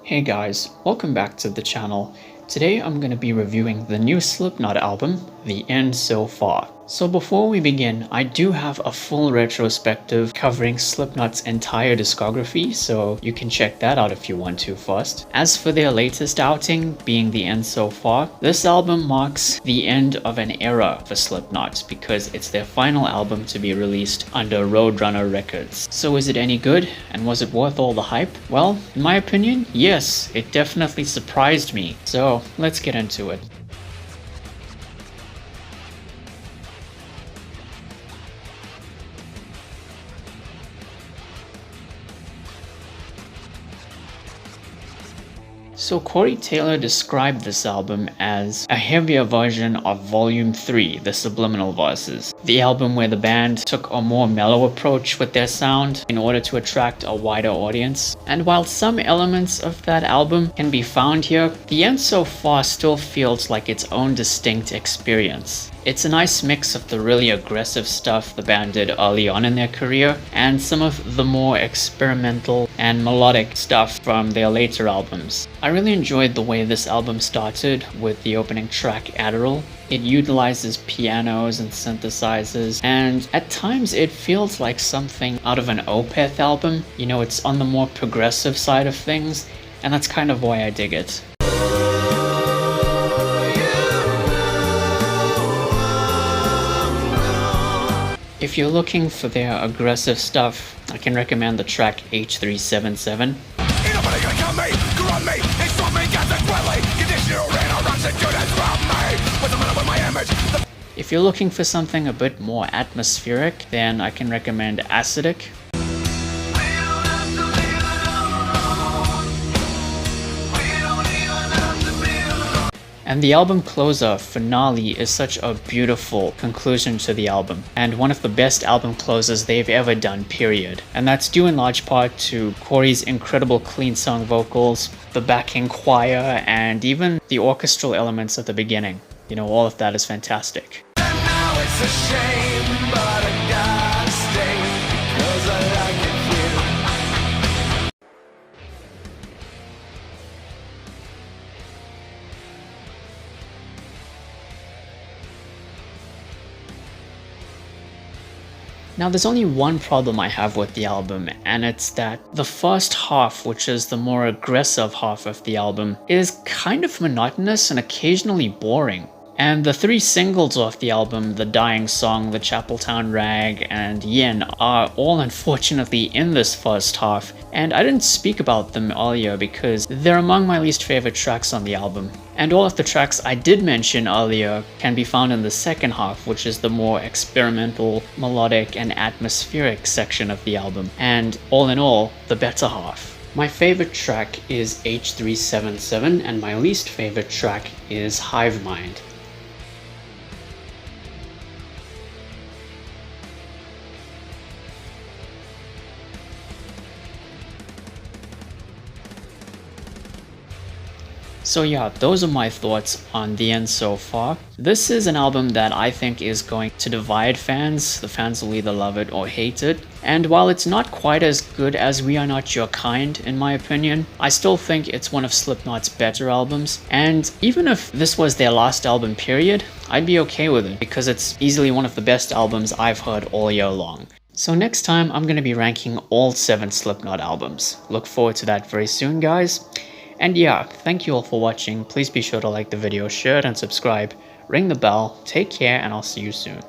Hey guys, welcome back to the channel. Today I'm going to be reviewing the new Slipknot album, The End So Far. So before we begin, I do have a full retrospective covering Slipknot's entire discography, so you can check that out if you want to first. As for their latest outing, being The End So Far, this album marks the end of an era for Slipknot because it's their final album to be released under Roadrunner Records. So is it any good? And was it worth all the hype? Well, in my opinion, yes, it definitely surprised me. So let's get into it. So Corey Taylor described this album as a heavier version of Volume 3, The Subliminal Verses, the album where the band took a more mellow approach with their sound in order to attract a wider audience. And while some elements of that album can be found here, The End So Far still feels like its own distinct experience. It's a nice mix of the really aggressive stuff the band did early on in their career and some of the more experimental and melodic stuff from their later albums. I really enjoyed the way this album started with the opening track Adderall. It utilizes pianos and synthesizers, and at times it feels like something out of an Opeth album. You know, it's on the more progressive side of things, and that's kind of why I dig it. If you're looking for their aggressive stuff, I can recommend the track H377. If you're looking for something a bit more atmospheric, then I can recommend Acidic. And the album closer, Finale, is such a beautiful conclusion to the album, and one of the best album closers they've ever done, period. And that's due in large part to Corey's incredible clean song vocals, the backing choir, and even the orchestral elements at the beginning. You know, all of that is fantastic. And now it's a shame, but I gotta stay, 'cause I like it here. Now there's only one problem I have with the album, and it's that the first half, which is the more aggressive half of the album, is kind of monotonous and occasionally boring. And the three singles off the album, The Dying Song, The Chapeltown Rag, and Yin, are all unfortunately in this first half, and I didn't speak about them earlier because they're among my least favorite tracks on the album. And all of the tracks I did mention earlier can be found in the second half, which is the more experimental, melodic, and atmospheric section of the album, and all in all, the better half. My favorite track is H377, and my least favorite track is Hive Mind. So yeah, those are my thoughts on The End So Far. This is an album that I think is going to divide fans. The fans will either love it or hate it. And while it's not quite as good as We Are Not Your Kind, in my opinion, I still think it's one of Slipknot's better albums. And even if this was their last album period, I'd be okay with it because it's easily one of the best albums I've heard all year long. So next time I'm going to be ranking all 7 Slipknot albums. Look forward to that very soon, guys. And yeah, thank you all for watching. Please be sure to like the video, share it, and subscribe. Ring the bell. Take care, and I'll see you soon.